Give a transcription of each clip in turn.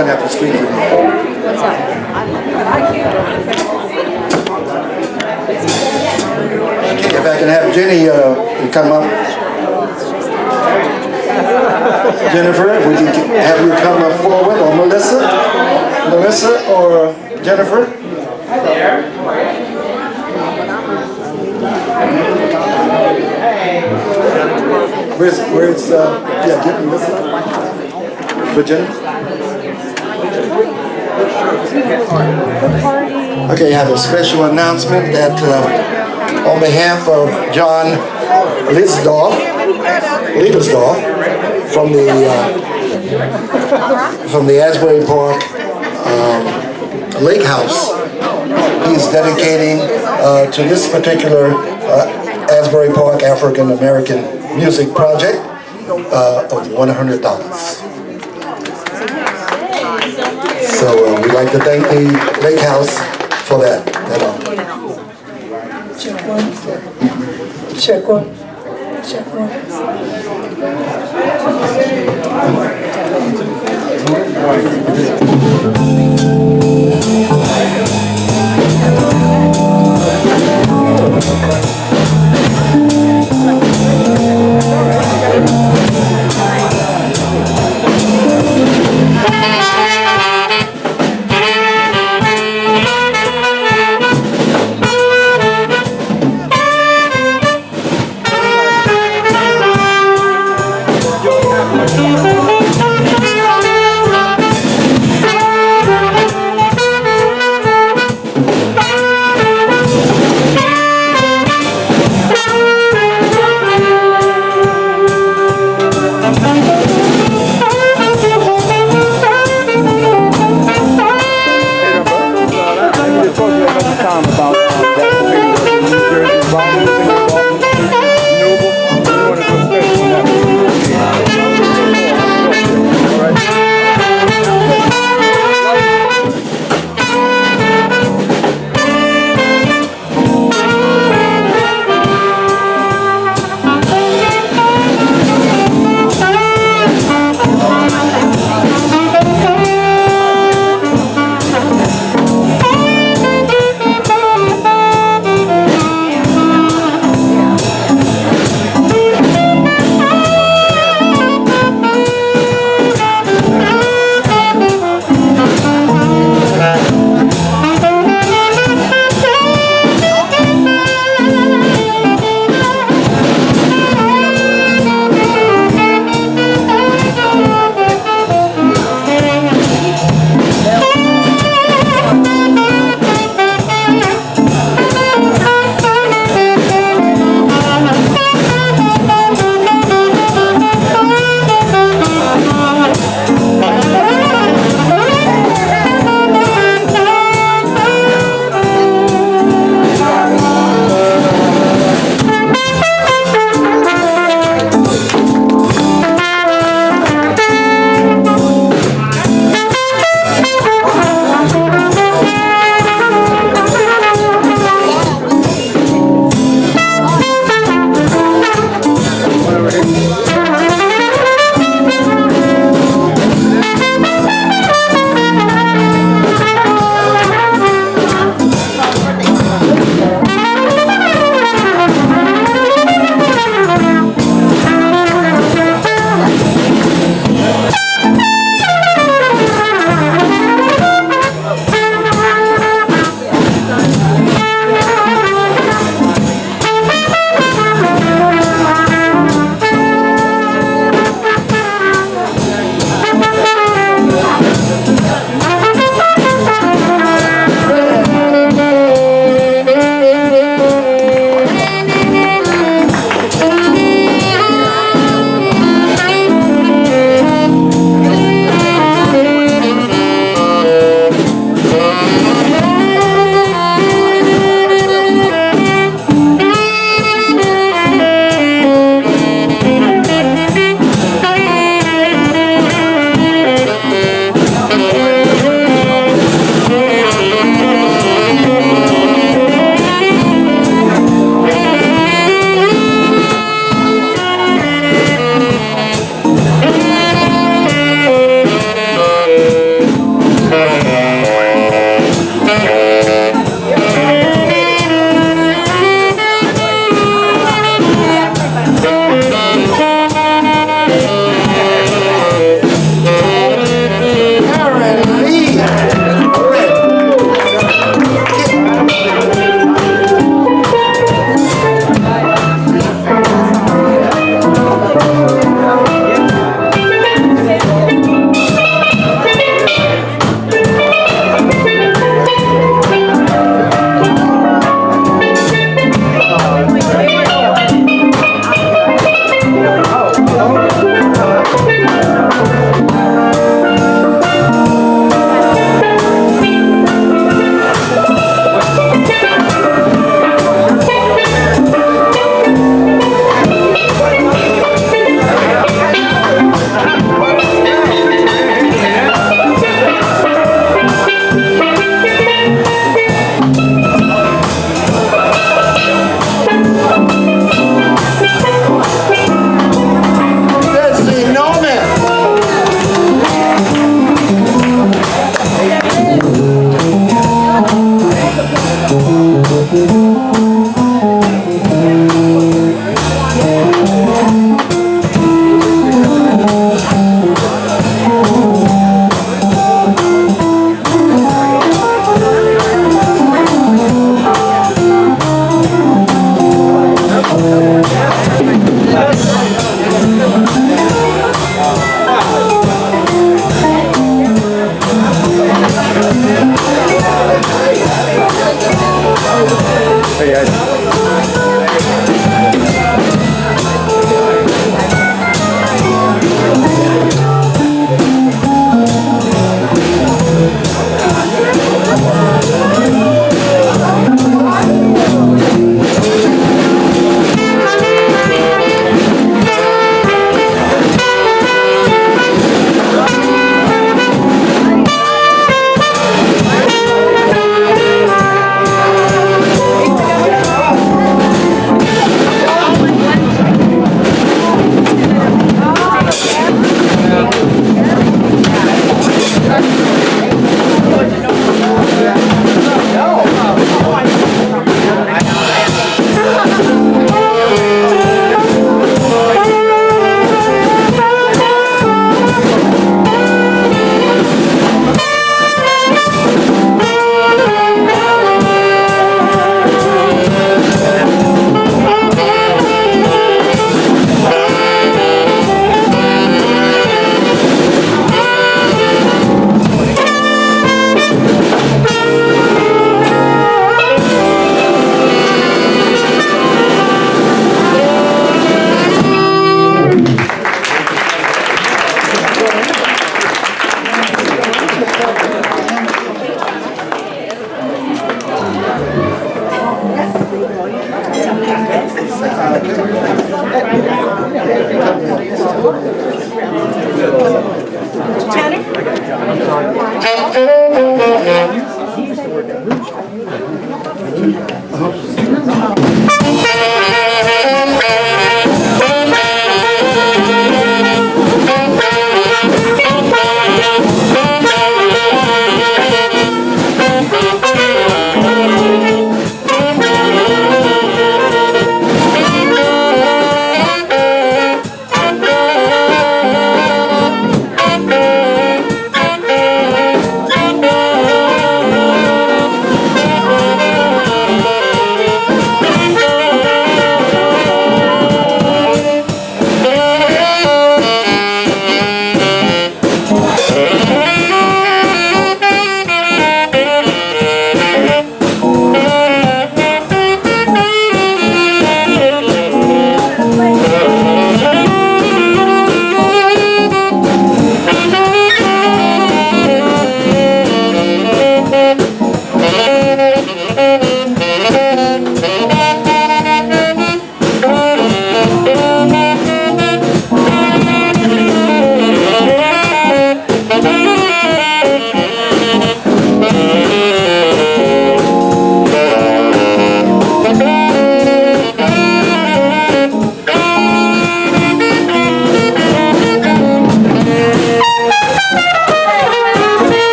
going to have to speak with you. What's up? If I can have Jenny to come up. Jennifer, would you have you come up forward, or Melissa? Melissa or Jennifer? Where's yeah, get Melissa. Virginia? Okay, I have a special announcement that on behalf of John Lidsdorf from the Asbury Park Lake House, he's dedicating to this particular Asbury Park African American music project of $100. So we'd like to thank the Lake House for that. Check one. Check one. Check one.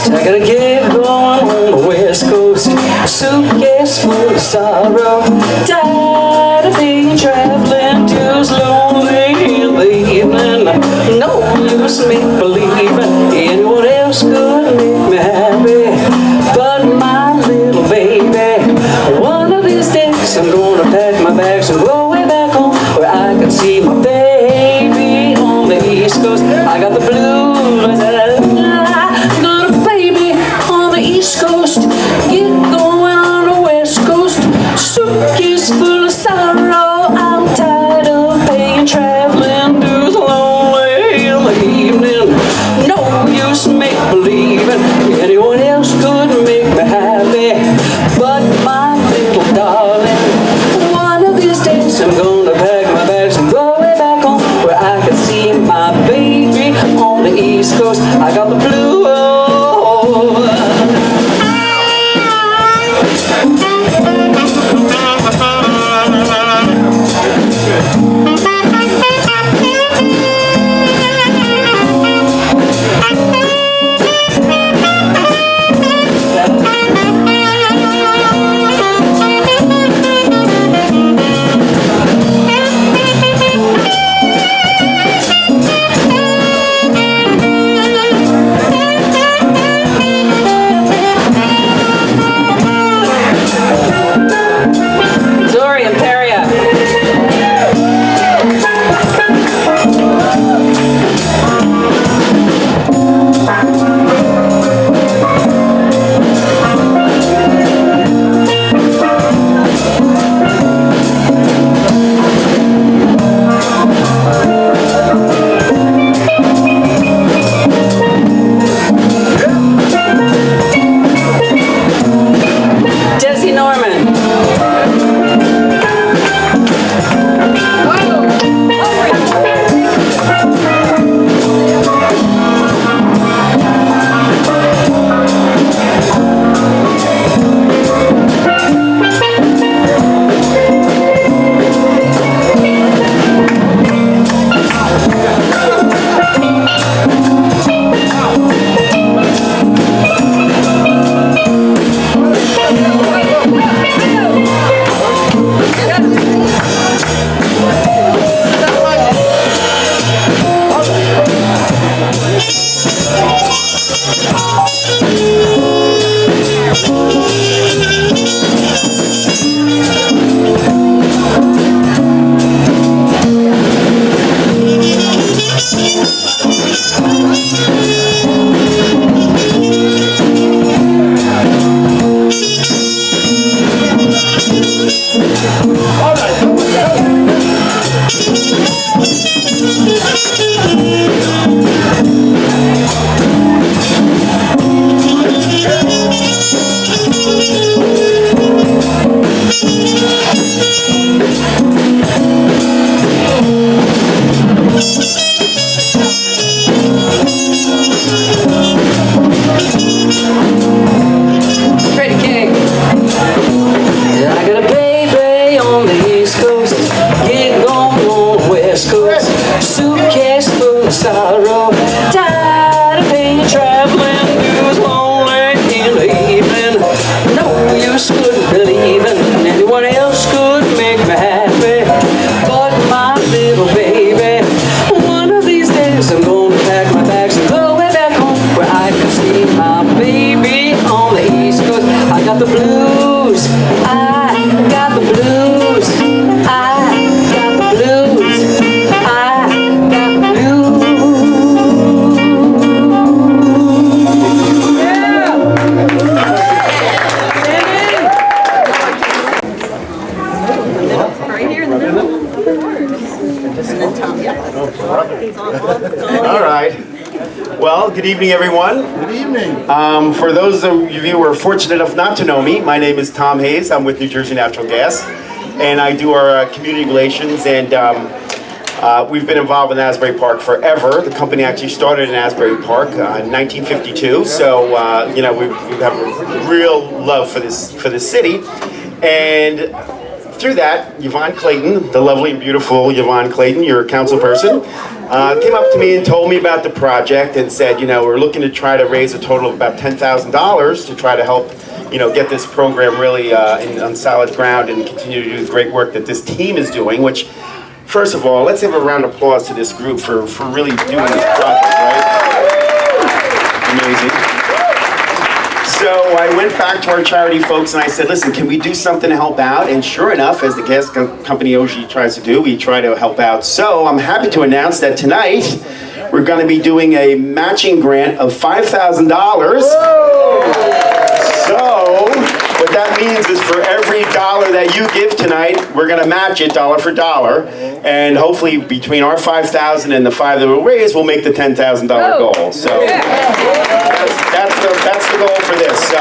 Coast. I gotta get going on the West Coast. Suitcase full of sorrow. Tired of being traveling too slowly in the evening. No use make believing anyone else could make me happy but my little baby. One of these days I'm gonna pack my bags and go way back home where I can see my baby on the East Coast. I got the blues. Got a baby on the East Coast. Get going on the West Coast. Suitcase full of sorrow. I'm tired of paying traveling dues lonely in the evening. No use make believing anyone else could make me happy but my little darling. One of these days I'm gonna pack my bags and go way back home where I can see my baby on the East Coast. I got the blue. Good evening, everyone. Good evening. For those of you who are fortunate enough not to know me, my name is Tom Hayes. I'm with New Jersey Natural Gas, and I do our community relations, and we've been involved in Asbury Park forever. The company actually started in Asbury Park in 1952, so you know, we have a real love for this city, and through that, Yvonne Clayton, the lovely and beautiful Yvonne Clayton, your council person, came up to me and told me about the project and said, you know, we're looking to try to raise a total of about $10,000 to try to help, you know, get this program really on solid ground and continue to do the great work that this team is doing, which, first of all, let's give a round of applause to this group for really doing this project, right? Amazing. So I went back to our charity folks and I said, listen, can we do something to help out? And sure enough, as the gas company OG tries to do, we try to help out. So I'm happy to announce that tonight we're going to be doing a matching grant of $5,000. So what that means is for every dollar that you give tonight, we're going to match it dollar for dollar. And hopefully between our $5,000 and the $5,000 that we'll raise, we'll make the $10,000 goal. So that's the goal for this. So,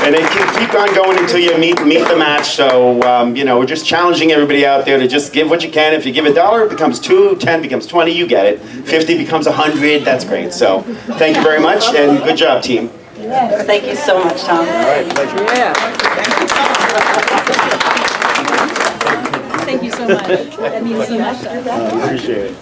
and they keep on going until you meet the match. So, you know, we're just challenging everybody out there to just give what you can. If you give $1, it becomes $2, 10 becomes 20, you get it. 50 becomes 100, that's great. So, thank you very much, and good job, team. Thank you so much, Tom. All right, pleasure. Thank you so much. That means so much. Appreciate it.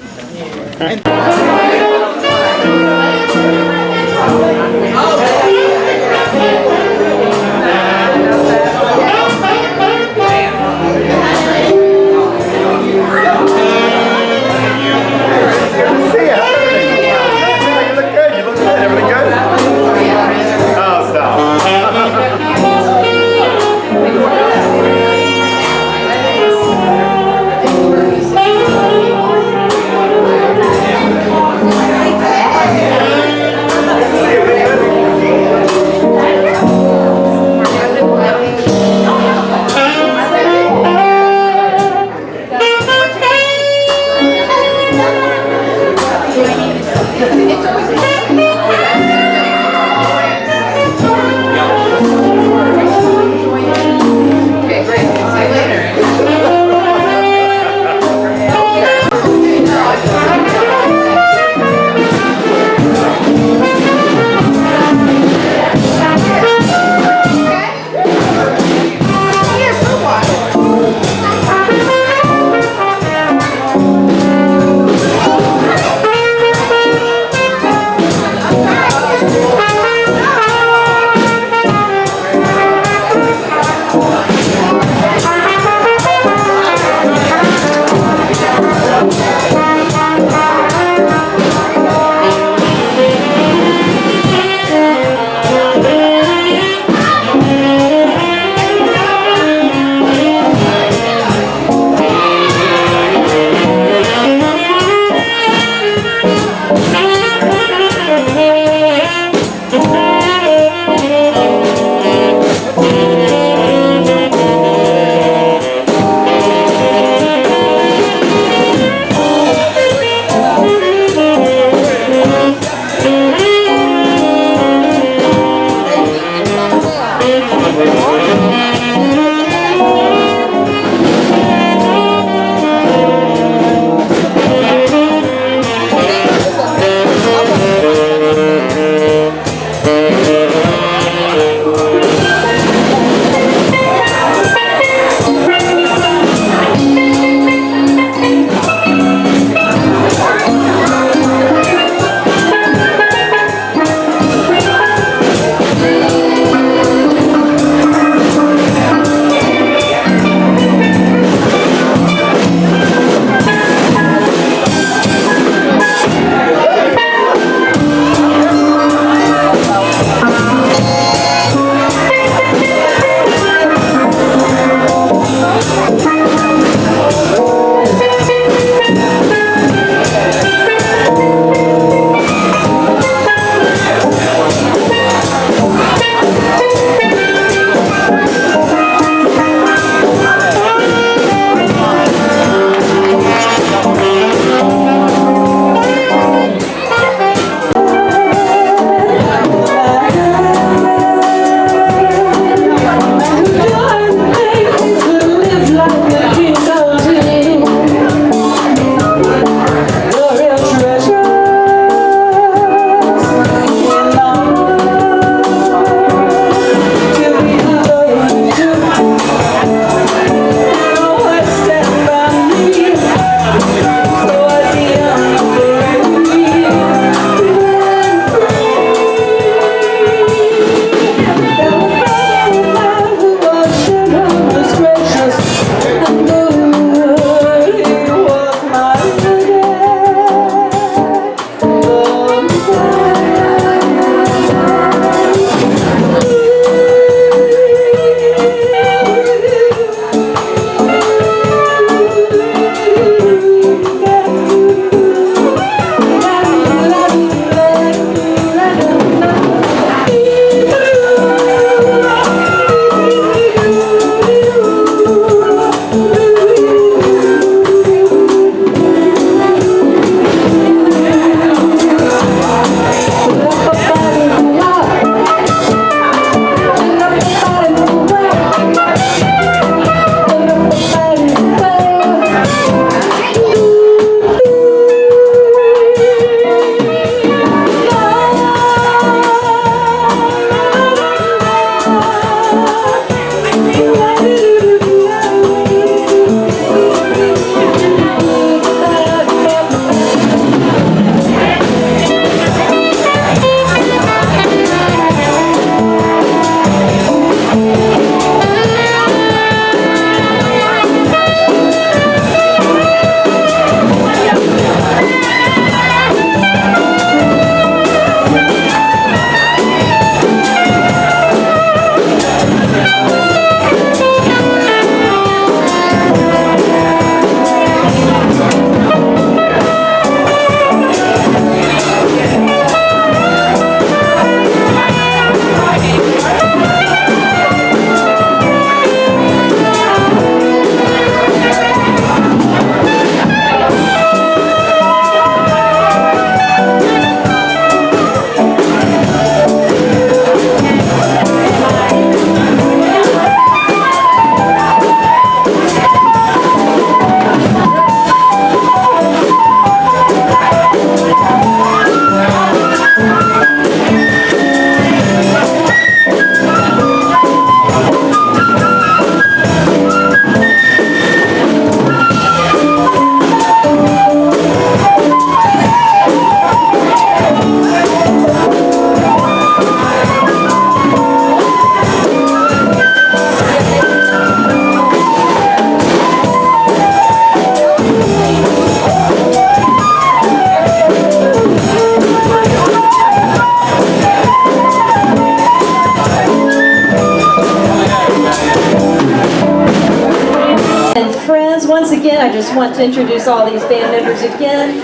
I just want to introduce all these band members again.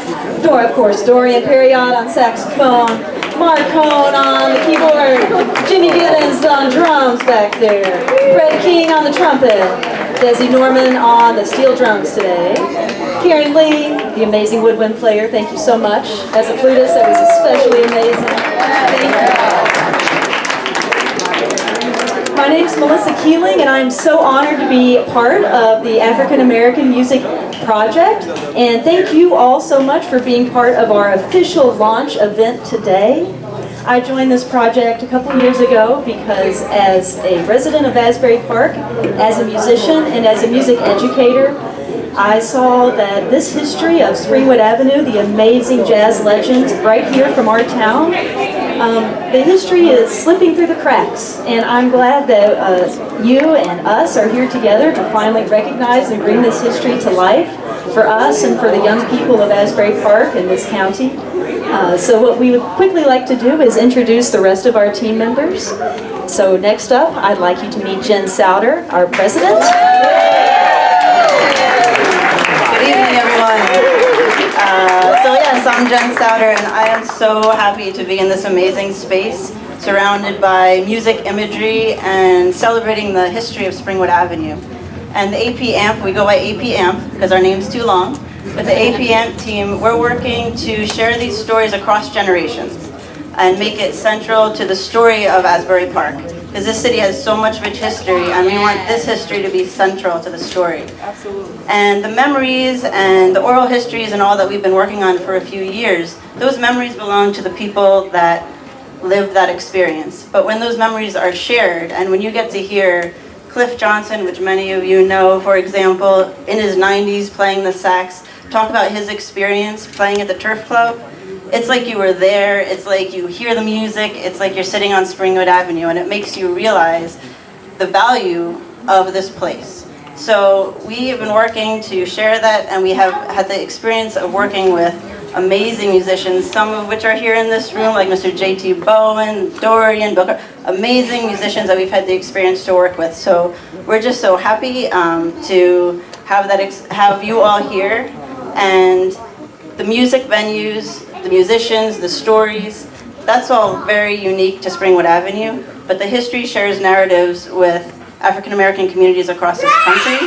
Of course, Dorian Perriott on saxophone, Mark Cohn on the keyboard, Jimmy Gibbons on drums back there, Fred King on the trumpet, Desi Norman on the steel drums today, Karen Lee, the amazing woodwind player, thank you so much. As a flutist, that was especially amazing. Thank you. My name is Melissa Keeling, and I'm so honored to be part of the African American Music Project. And thank you all so much for being part of our official launch event today. I joined this project a couple years ago because as a resident of Asbury Park, as a musician, and as a music educator, I saw that this history of Springwood Avenue, the amazing jazz legends right here from our town, the history is slipping through the cracks, and I'm glad that you and us are here together to finally recognize and bring this history to life for us and for the young people of Asbury Park and this county. So what we would quickly like to do is introduce the rest of our team members. So next up, I'd like you to meet Jen Souter, our president. Good evening, everyone. So yes, I'm Jen Souter, and I am so happy to be in this amazing space, surrounded by music imagery and celebrating the history of Springwood Avenue. And the AP Amp, we go by AP Amp because our name's too long. But the AP Amp team, we're working to share these stories across generations and make it central to the story of Asbury Park. Because this city has so much rich history, and we want this history to be central to the story. Absolutely. And the memories and the oral histories and all that we've been working on for a few years, those memories belong to the people that lived that experience. But when those memories are shared, and when you get to hear Cliff Johnson, which many of you know, for example, in his 90s playing the sax, talk about his experience playing at the Turf Club, it's like you were there, it's like you hear the music, it's like you're sitting on Springwood Avenue, and it makes you realize the value of this place. So we have been working to share that, and we have had the experience of working with amazing musicians, some of which are here in this room, like Mr. J.T. Bowen, Dorian, Booker, amazing musicians that we've had the experience to work with. So we're just so happy to have you all here, and the music venues, the musicians, the stories, that's all very unique to Springwood Avenue, but the history shares narratives with African American communities across this country.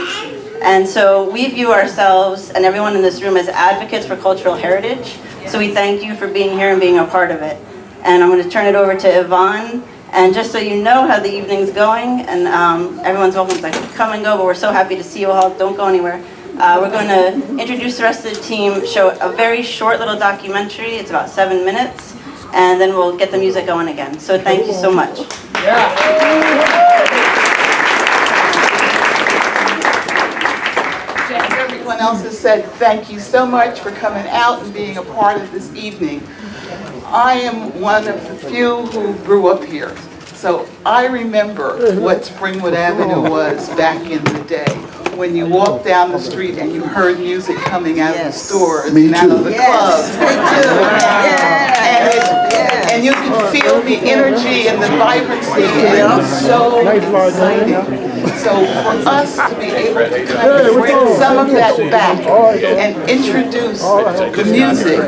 And so we view ourselves and everyone in this room as advocates for cultural heritage. So we thank you for being here and being a part of it. And I'm going to turn it over to Yvonne. And just so you know how the evening's going, and everyone's welcome to come and go, but we're so happy to see you all. Don't go anywhere. We're going to introduce the rest of the team, show a very short little documentary. It's about 7 minutes, and then we'll get the music going again. So thank you so much. As everyone else has said, thank you so much for coming out and being a part of this evening. I am one of the few who grew up here, so I remember what Springwood Avenue was back in the day. When you walked down the street and you heard music coming out of the stores and out of the clubs. And you could feel the energy and the vibrancy, and it was so exciting. So for us to be able to kind of bring some of that back and introduce the music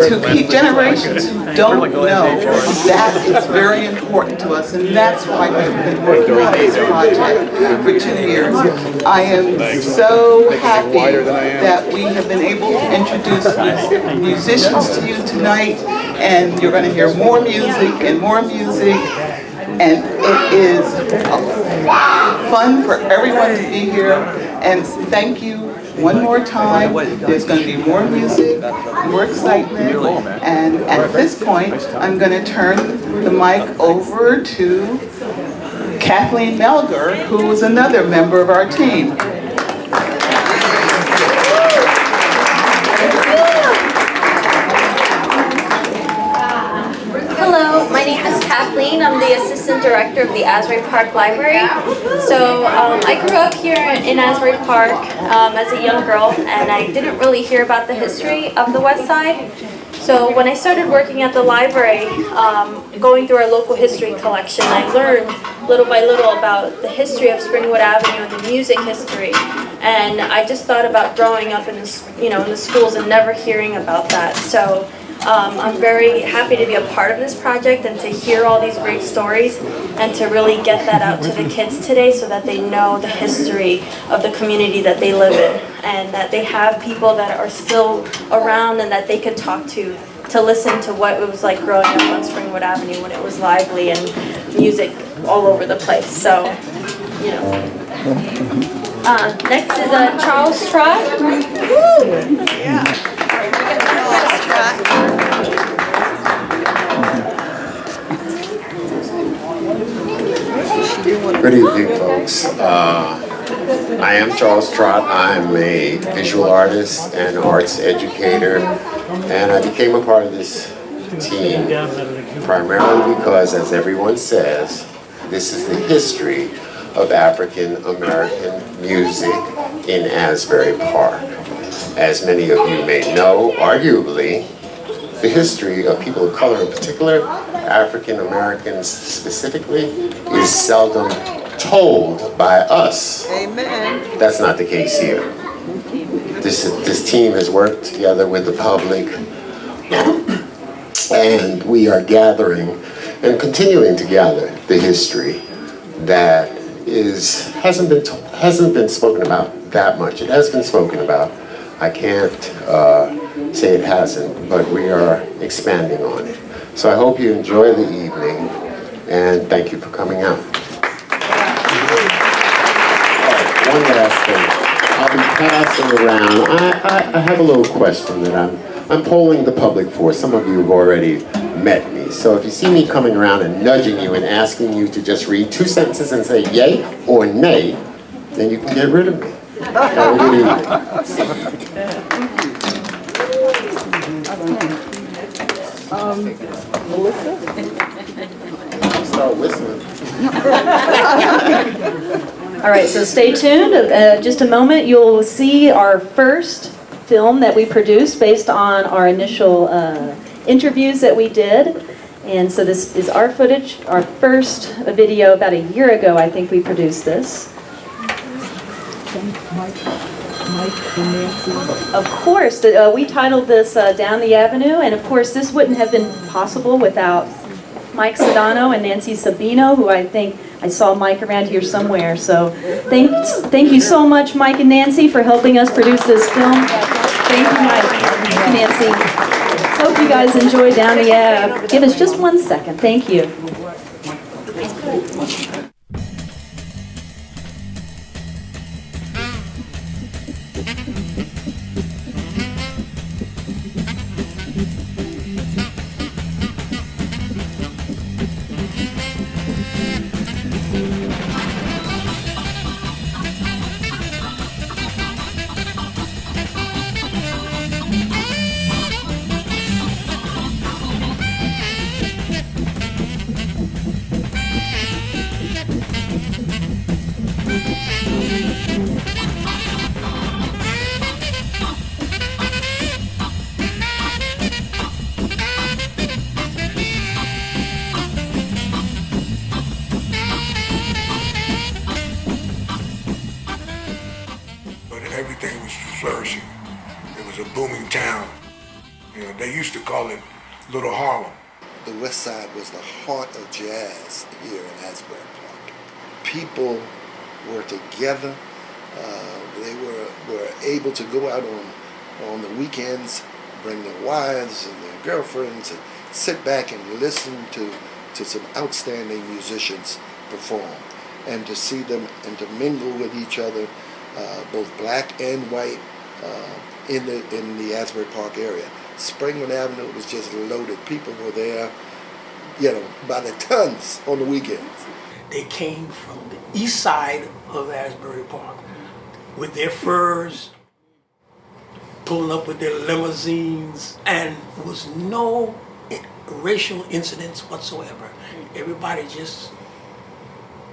to generations who don't know, that is very important to us, and that's why we've been working on this project for 2 years. I am so happy that we have been able to introduce these musicians to you tonight, and you're going to hear more music and more music, and it is fun for everyone to be here. And thank you one more time. There's going to be more music, more excitement, and at this point I'm going to turn the mic over to Kathleen Melger, who is another member of our team. Hello, my name is Kathleen. I'm the Assistant Director of the Asbury Park Library. So I grew up here in Asbury Park as a young girl, and I didn't really hear about the history of the West Side. So when I started working at the library, going through our local history collection, I learned little by little about the history of Springwood Avenue and the music history. And I just thought about growing up in the schools and never hearing about that. So I'm very happy to be a part of this project and to hear all these great stories and to really get that out to the kids today so that they know the history of the community that they live in and that they have people that are still around and that they could talk to listen to what it was like growing up on Springwood Avenue when it was lively and music all over the place. So, you know. Next is Charles Trott. Good evening, folks. I am Charles Trott. I'm a visual artist and arts educator, and I became a part of this team primarily because, as everyone says, this is the history of African American music in Asbury Park. As many of you may know, arguably, the history of people of color in particular, African Americans specifically, is seldom told by us. Amen. That's not the case here. This team has worked together with the public, and we are gathering and continuing to gather the history that hasn't been spoken about that much. It has been spoken about. I can't say it hasn't, but we are expanding on it. So I hope you enjoy the evening, and thank you for coming out. One last thing. I'll be passing around. I have a little question that I'm polling the public for. Some of you have already met me. So if you see me coming around and nudging you and asking you to just read 2 sentences and say yay or nay, then you can get rid of me. Have a good evening. Start whistling. All right, so stay tuned. Just a moment, you'll see our first film that we produced based on our initial interviews that we did. And so this is our footage, our first video about a year ago, I think we produced this. Of course, we titled this Down the Avenue, and of course this wouldn't have been possible without Mike Sedano and Nancy Sabino, who I think I saw Mike around here somewhere. So thank you so much, Mike and Nancy, for helping us produce this film. Thank you, Mike and Nancy. Hope you guys enjoy Down the Ave. Give us just 1 second. Thank you. Everything was flourishing. It was a booming town. You know, they used to call it Little Harlem. The West Side was the heart of jazz here in Asbury Park. People were together. They were able to go out on the weekends, bring their wives and their girlfriends, and sit back and listen to some outstanding musicians perform, and to see them and to mingle with each other, both black and white, in the Asbury Park area. Springwood Avenue was just loaded. People were there, by the tons on the weekends. They came from the east side of Asbury Park with their furs, pulling up with their limousines, and there was no racial incidents whatsoever. Everybody just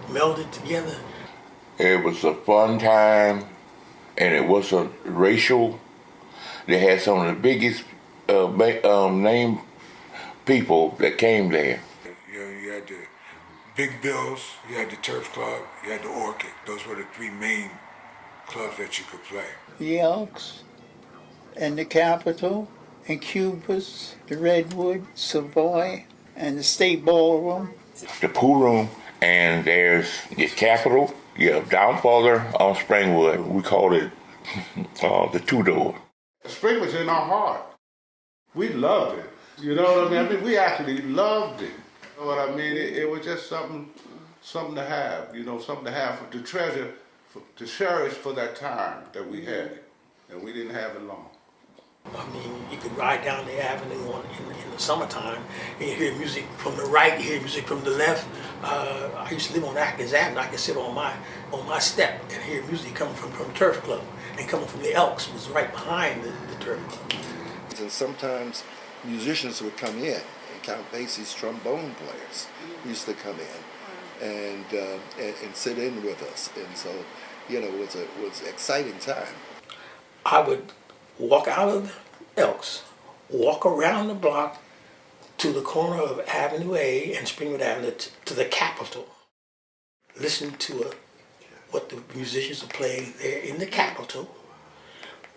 melded together. It was a fun time, and it wasn't racial. They had some of the biggest name people that came there. You had the Big Bills, you had the Turf Club, you had the Orchid. Those were the three main clubs that you could play? The Elks and the Capitol and Cubas, the Redwood, Savoy, and the State Ballroom. The pool room, and there's the Capitol. Yeah, down further on Springwood, we call it the two-door. Spring was in our heart. We loved it. You know what I mean? We actually loved it. You know what I mean? It was just something to have. You know, something to have to treasure, to cherish for that time that we had it, and we didn't have it long. I mean, you could ride down the avenue in the summertime and you hear music from the right, you hear music from the left. I used to live on Atkins Avenue. I could sit on my step and hear music coming from Turf Club and coming from the Elks, who was right behind the Turf Club. And sometimes musicians would come in, and Count Basie's trombone players used to come in and sit in with us, and so it was an exciting time. I would walk out of the Elks, walk around the block to the corner of Avenue A and Springwood Avenue to the Capitol, listen to what the musicians are playing there in the Capitol,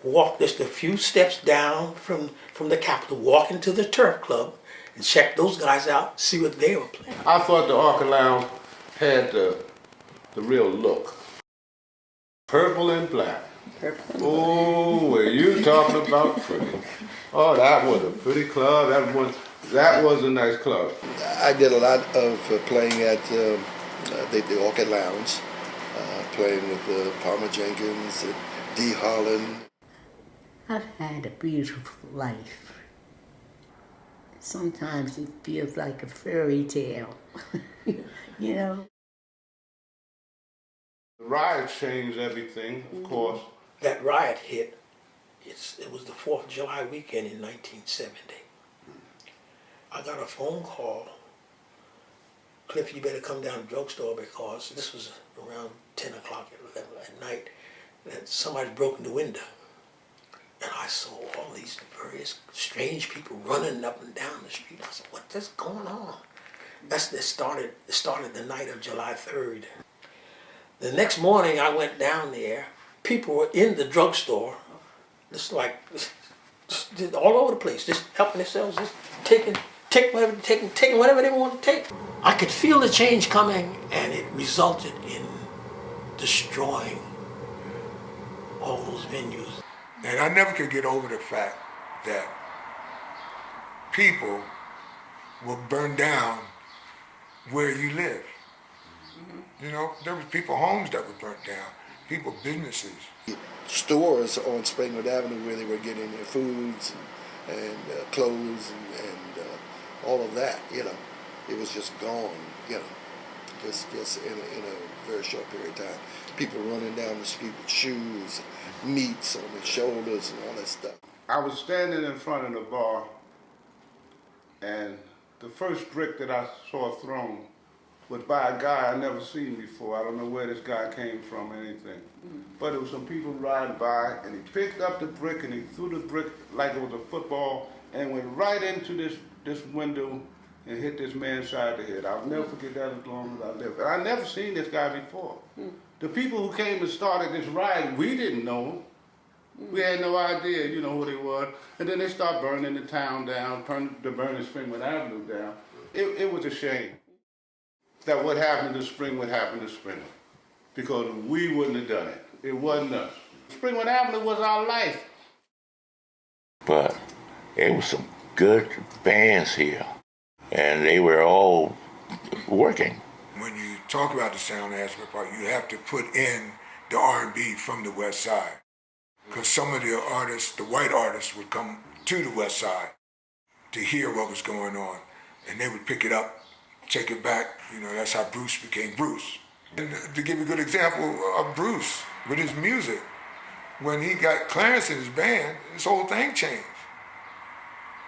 walk just a few steps down from the Capitol, walk into the Turf Club and check those guys out, see what they were playing. I thought the Orchid Lounge had the real look. Purple and black. Oh, were you talking about pretty? Oh, that was a pretty club. That was a nice club. I did a lot of playing at the Orchid Lounge, playing with Palmer Jenkins and Dee Holland. I've had a beautiful life. Sometimes it feels like a fairy tale, you know? The riot changed everything, of course. That riot hit, it was the 4th of July weekend in 1970. I got a phone call, Cliff, you better come down to the drugstore because this was around 10 o'clock at night, that somebody broke in the window. And I saw all these various strange people running up and down the street. I said, what's going on? That started the night of July 3rd. The next morning I went down there, people were in the drugstore, just all over the place, just helping themselves, just taking whatever they want to take. I could feel the change coming, and it resulted in destroying all those venues. And I never could get over the fact that people will burn down where you live. You know, there were people homes that were burnt down, people businesses. Stores on Springwood Avenue where they were getting their foods and clothes and all of that, it was just gone, just in a very short period of time. People running down the street with shoes, meats on their shoulders and all that stuff. I was standing in front of the bar, and the first brick that I saw thrown was by a guy I never seen before. I don't know where this guy came from or anything. But it was some people riding by, and he picked up the brick and he threw the brick like it was a football and went right into this window and hit this man side of the head. I'll never forget that as long as I live. And I never seen this guy before. The people who came and started this riot, we didn't know them. We had no idea, who they were. And then they start burning the town down, burning Springwood Avenue down. It was a shame that what happened to Springwood happened to Springwood, because we wouldn't have done it. It wasn't us. Springwood Avenue was our life. But it was some good bands here, and they were all working. When you talk about the sound of Asbury Park, you have to put in the R&B from the West Side, because some of the artists, the white artists, would come to the West Side to hear what was going on, and they would pick it up, take it back. That's how Bruce became Bruce. And to give you a good example of Bruce with his music, when he got Clarence in his band, this whole thing changed.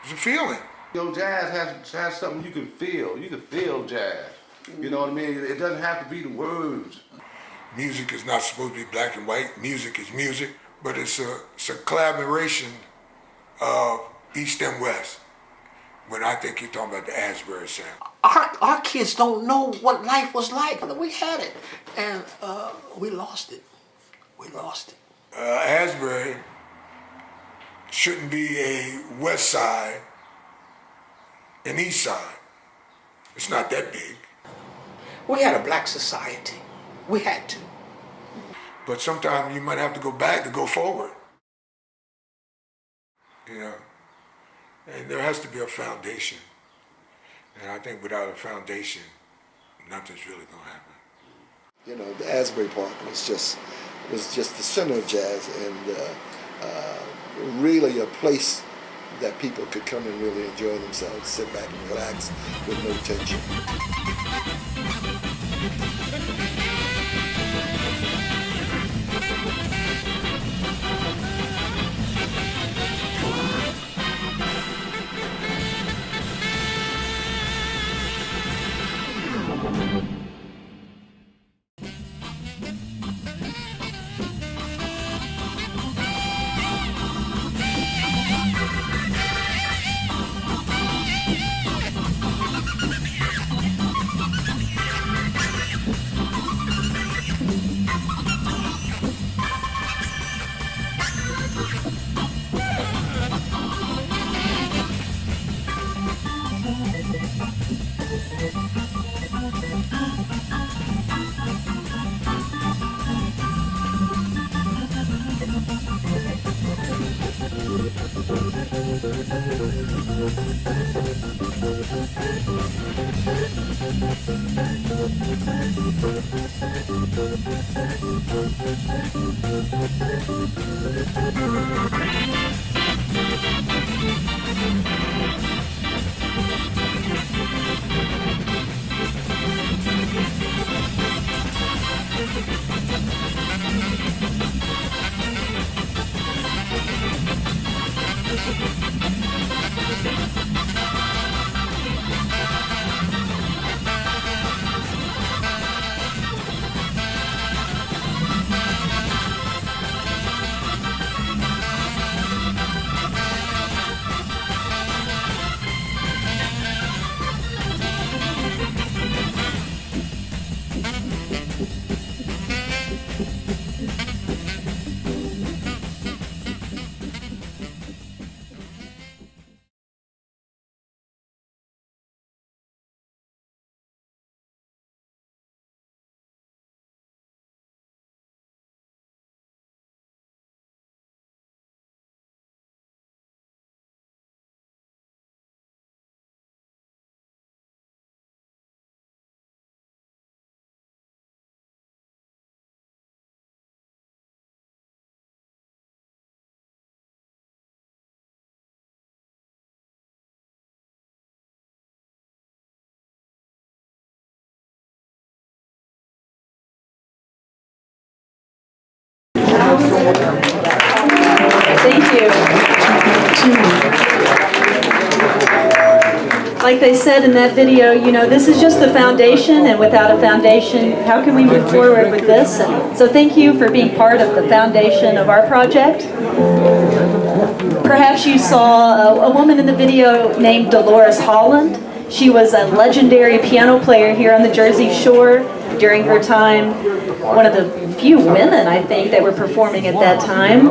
It's a feeling. Jazz has something you can feel. You can feel jazz. You know what I mean? It doesn't have to be the words. Music is not supposed to be black and white. Music is music, but it's a collaboration of East and West. When I think you're talking about the Asbury sound. Our kids don't know what life was like. We had it, and we lost it. we lost it. Asbury shouldn't be a west side and east side. It's not that big. We had a black society. We had to. But sometimes you might have to go back to go forward. You know, and there has to be a foundation. And I think without a foundation, nothing's really going to happen. You know, the Asbury Park was just the center of jazz, and really a place that people could come and really enjoy themselves, sit back and relax with no tension. Thank you. Like they said in that video, you know, this is just the foundation, and without a foundation, how can we move forward with this? And so thank you for being part of the foundation of our project. Perhaps you saw a woman in the video named Dolores Holland. She was a legendary piano player here on the Jersey Shore during her time. One of the few women, I think, that were performing at that time.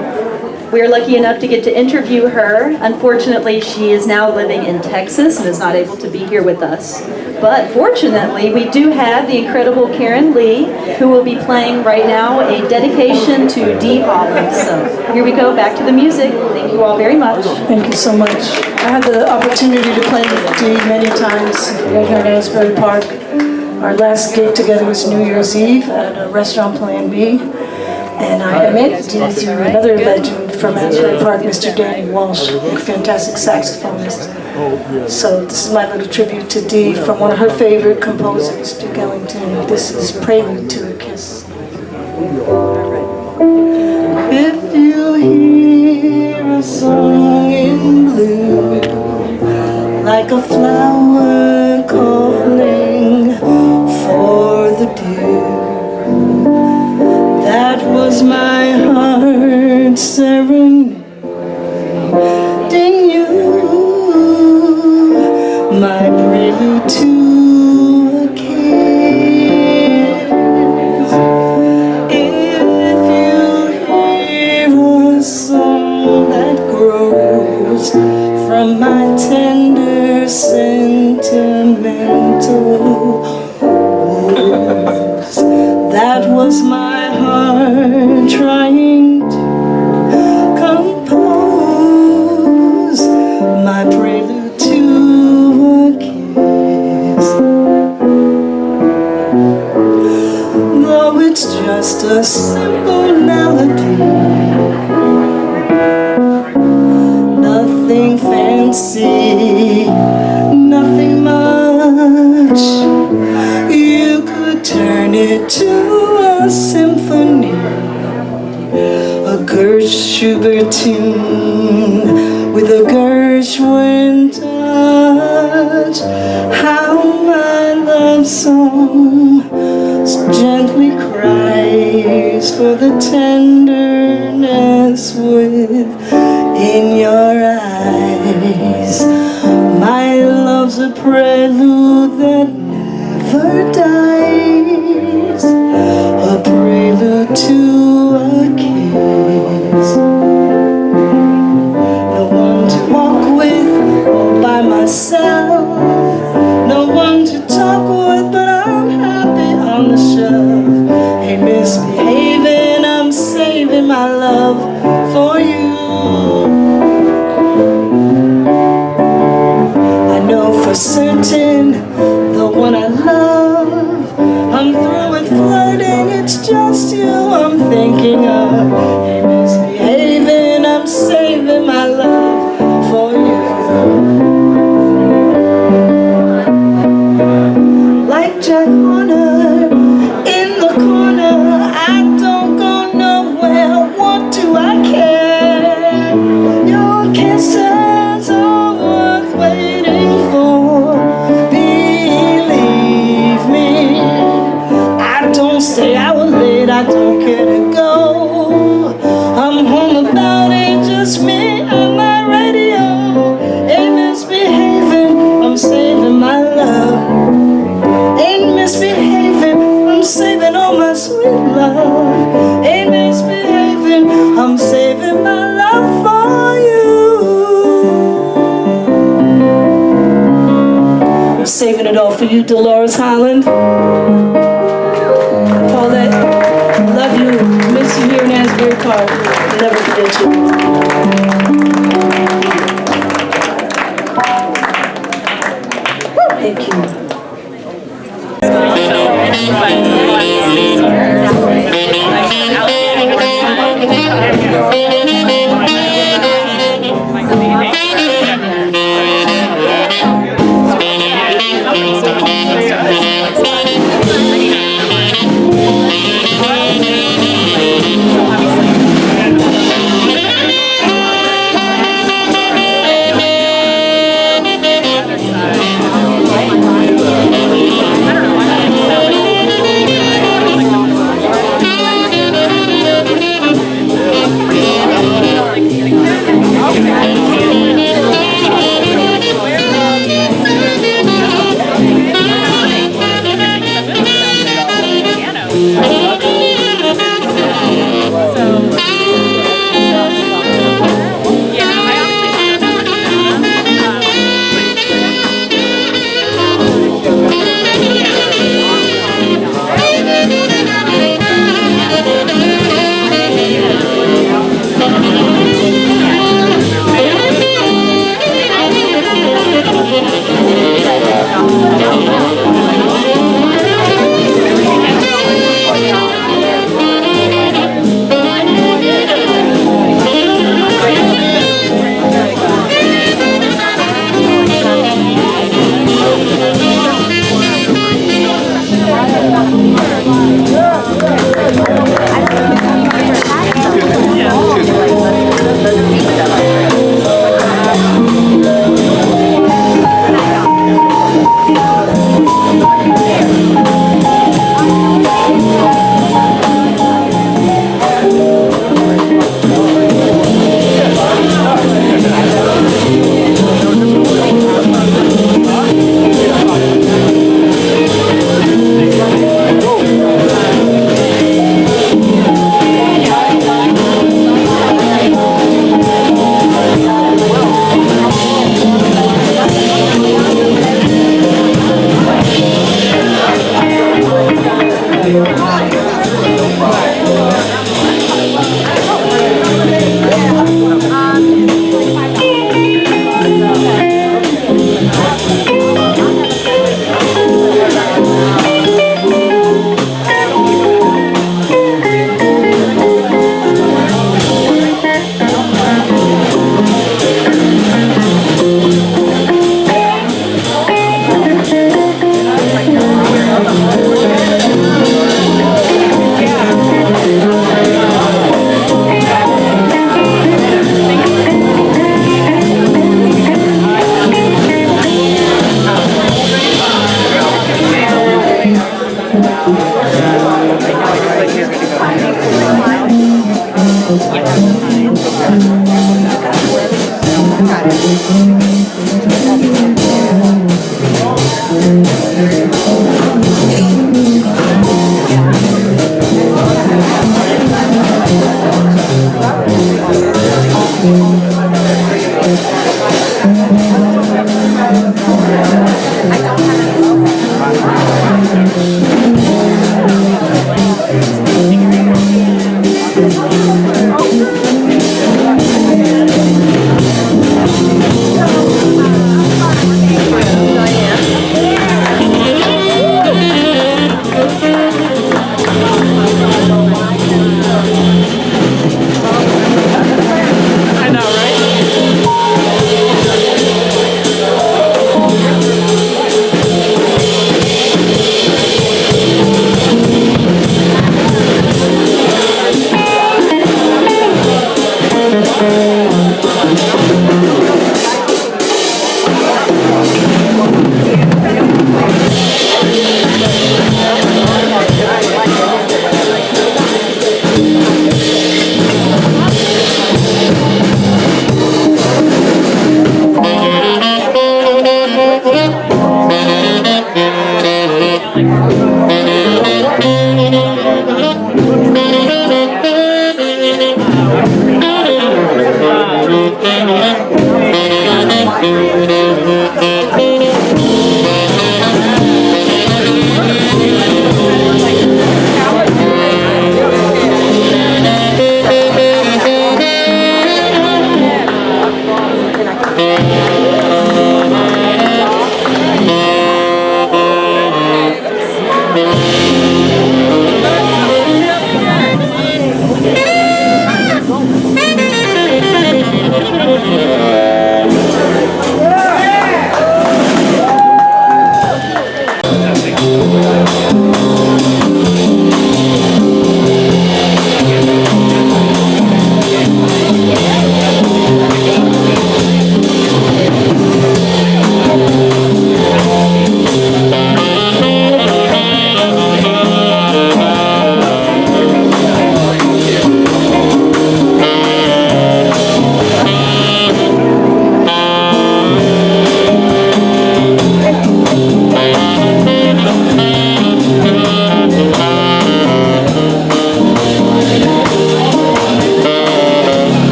We were lucky enough to get to interview her. Unfortunately, she is now living in Texas and is not able to be here with us. But fortunately, we do have the incredible Karen Lee, who will be playing right now a dedication to Dee Holland. So here we go, back to the music. Thank you all very much. Thank you so much. I had the opportunity to play with Dee many times right here in Asbury Park. Our last gig together was New Year's Eve at a restaurant, Plan B. And I met Dee through another legend from Asbury Park, Mr. Danny Walsh, a fantastic saxophonist. So this is my little tribute to Dee from one of her favorite composers, Duke Ellington. This is Prelude to a Kiss. If you hear a song in blue, like a flower calling for the dew, that was my heart serenading you, my prelude to a kiss. If you sentimental woes. That was my heart trying to compose my prelude to a kiss. Though it's just a simple melody, nothing fancy, nothing much. You could turn it to a symphony, a Gersh Schubert tune with a Gershwin touch. How my love song gently cries for the tenderness within your eyes. My love's a prelude that never dies, a prelude to a kiss. No one to walk with all by myself, no one to talk with, but I'm happy on the shelf. Ain't misbehaving, I'm saving my love for you. I know for certain the one I love, I'm through with flirting, it's just you I'm thinking of. Ain't misbehaving, I'm saving my love for you. Like Jack Horner in the corner, I don't go nowhere, what do I care? Your kisses are worth waiting for, believe me. I don't stay out late, I don't care to go. I'm home about it, just me and my radio. Ain't misbehaving, I'm saving my love. Ain't misbehaving, I'm saving all my sweet love. Ain't misbehaving, I'm saving my love for you. I'm saving it all for you, Dolores Holland. Paulette, love you, miss you here in Asbury Park. Never forget you. Thank you.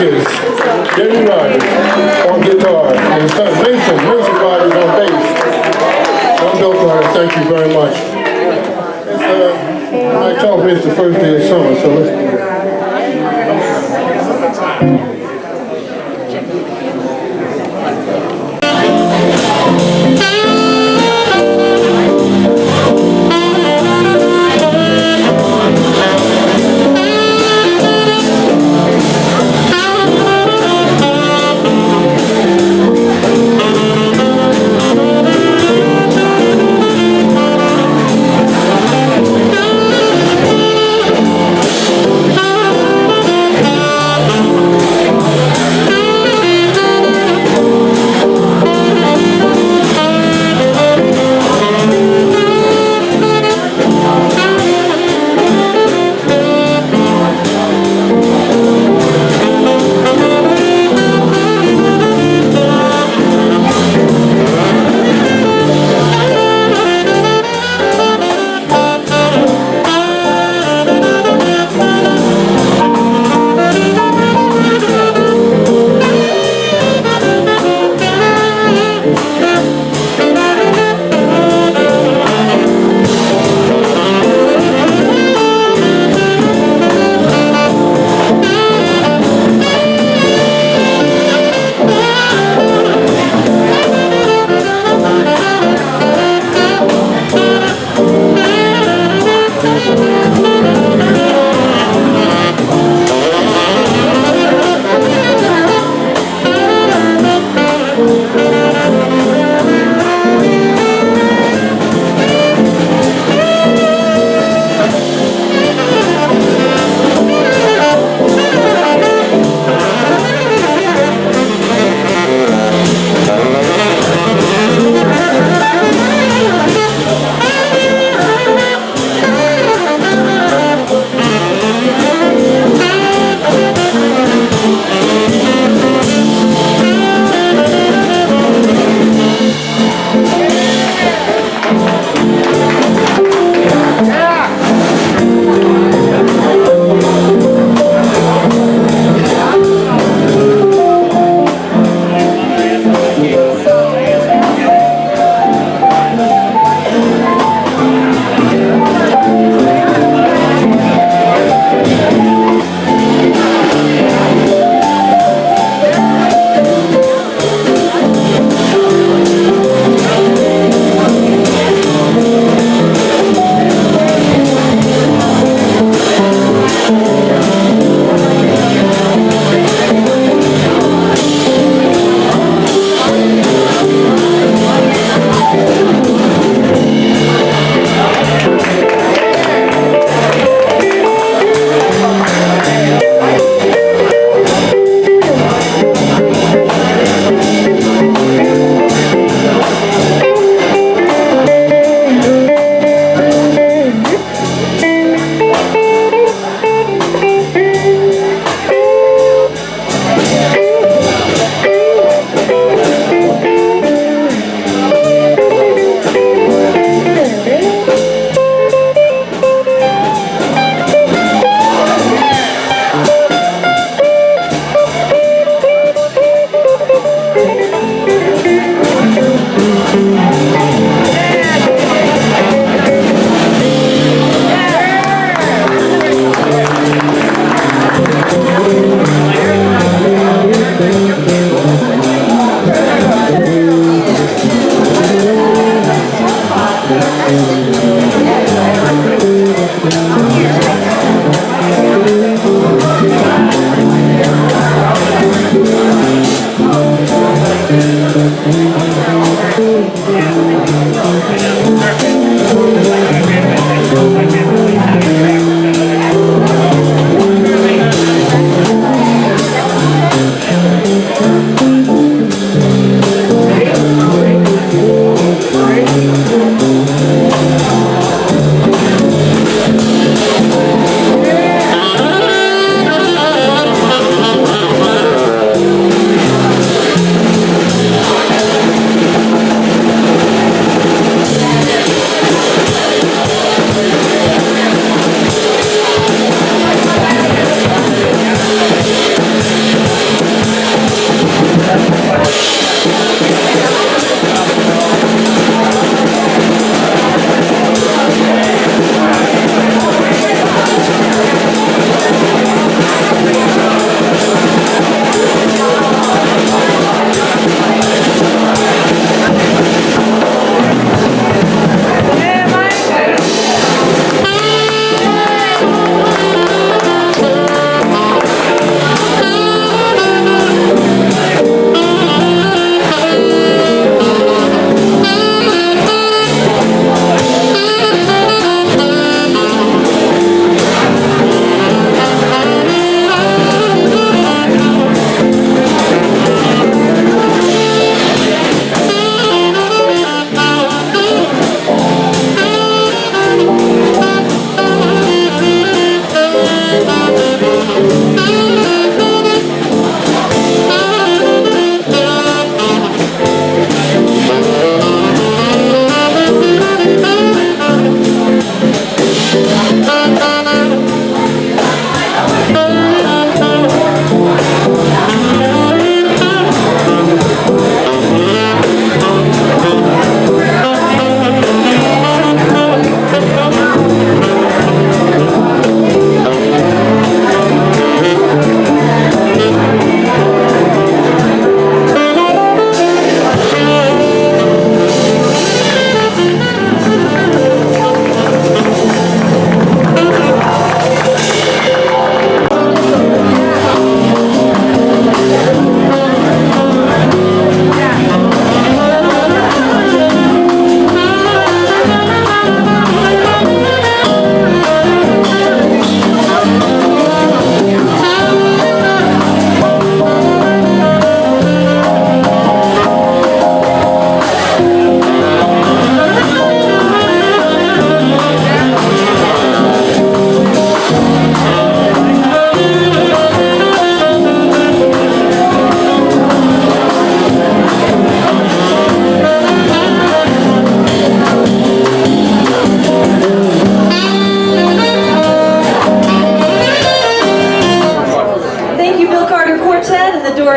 is Denny Rogers on guitar, and his son Mason Rogers on bass. I'm Bill Carter, thank you very much. I tell me it's the first day of summer, so let's do that.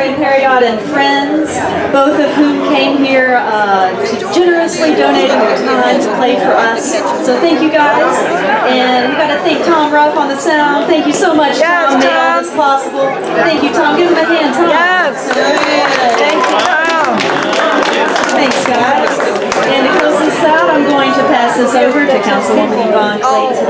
Asbury and Harriot and friends, both of whom came here to generously donating their time to play for us. So thank you guys, and we got to thank Tom Ruff on the sound. Thank you so much, Tom. Made all this possible. Thank you, Tom. Give him a hand, Tom. Yes. Thank you, Tom. Thanks, guys. And to close this out, I'm going to pass this over to Councilwoman Yvonne Clayton.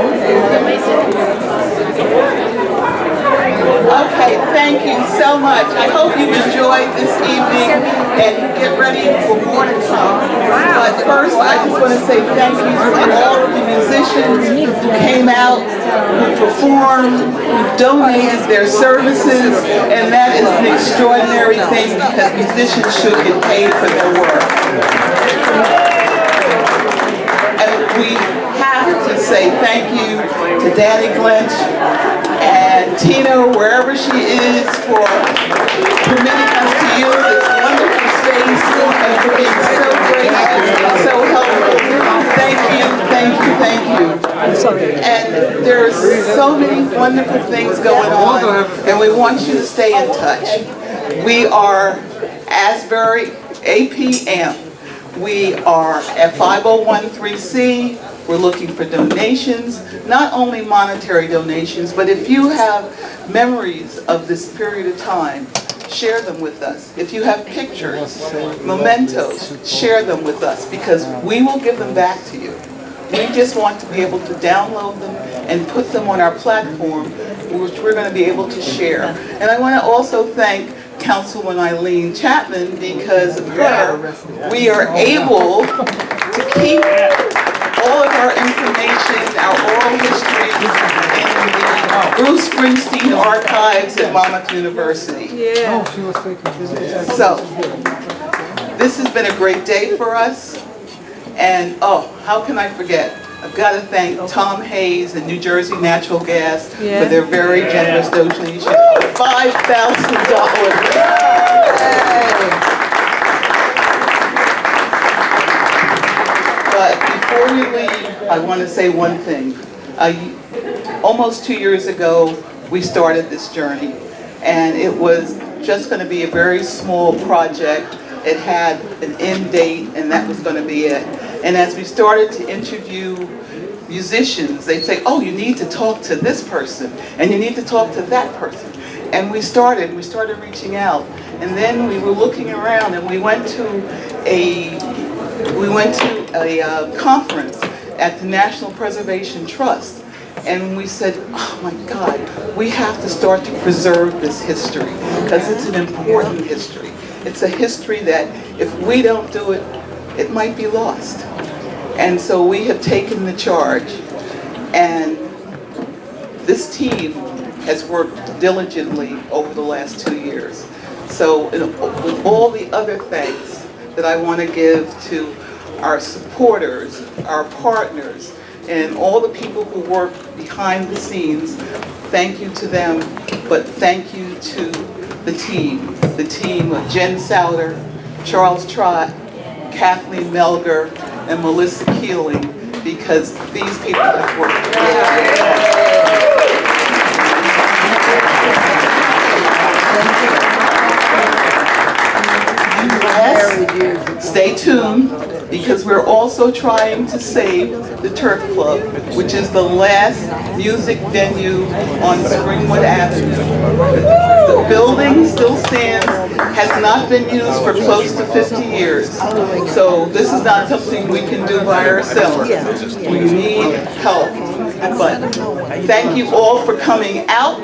Okay, thank you so much. I hope you enjoyed this evening and get ready for more to come. But first, I just want to say thank you to all of the musicians who came out, who performed, who donated their services, and that is an extraordinary thing because musicians should get paid for their work. And we have to say thank you to Danny Clinch and Tina, wherever she is, for permitting us to use this wonderful space and for being so gracious and so helpful. Thank you, thank you, thank you. And there's so many wonderful things going on, and we want you to stay in touch. We are Asbury APM. We are at 5013C. We're looking for donations, not only monetary donations, but if you have memories of this period of time, share them with us. If you have pictures, mementos, share them with us because we will give them back to you. We just want to be able to download them and put them on our platform, which we're going to be able to share. And I want to also thank Councilwoman Eileen Chapman, because of her, we are able to keep all of our information, our oral history, in the Bruce Springsteen archives at Monmouth University. So, this has been a great day for us. And oh, how can I forget? I've got to thank Tom Hayes and New Jersey Natural Gas for their very generous donation of $5,000. But before we leave, I want to say one thing. Almost 2 years ago, we started this journey, and it was just going to be a very small project. It had an end date, and that was going to be it. And as we started to interview musicians, they'd say, oh, you need to talk to this person, and you need to talk to that person. And we started reaching out. And then we were looking around, and we went to a conference at the National Preservation Trust. And we said, oh my God, we have to start to preserve this history, because it's an important history. It's a history that if we don't do it, it might be lost. And so we have taken the charge, and this team has worked diligently over the last 2 years. So with all the other thanks that I want to give to our supporters, our partners, and all the people who work behind the scenes, thank you to them, but thank you to the team of Jen Souter, Charles Trott, Kathleen Melger, and Melissa Keeling, because these people have worked together. Yes, stay tuned, because we're also trying to save the Turf Club, which is the last music venue on Springwood Avenue. The building still stands, has not been used for close to 50 years. So this is not something we can do by ourselves. We need help. But thank you all for coming out,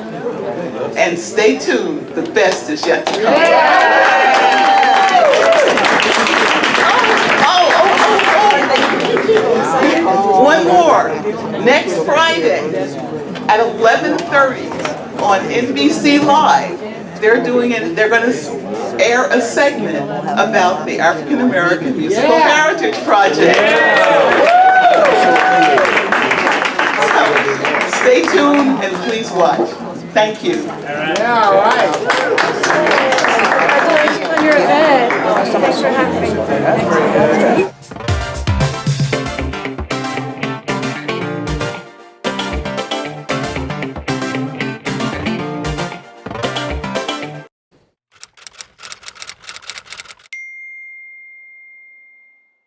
and stay tuned. The best is yet to come. One more. Next Friday at 11:30 on NBC Live, they're going to air a segment about the African American Musical Heritage Project. So, stay tuned and please watch. Thank you. All right. Congratulations on your event. Thanks for having me.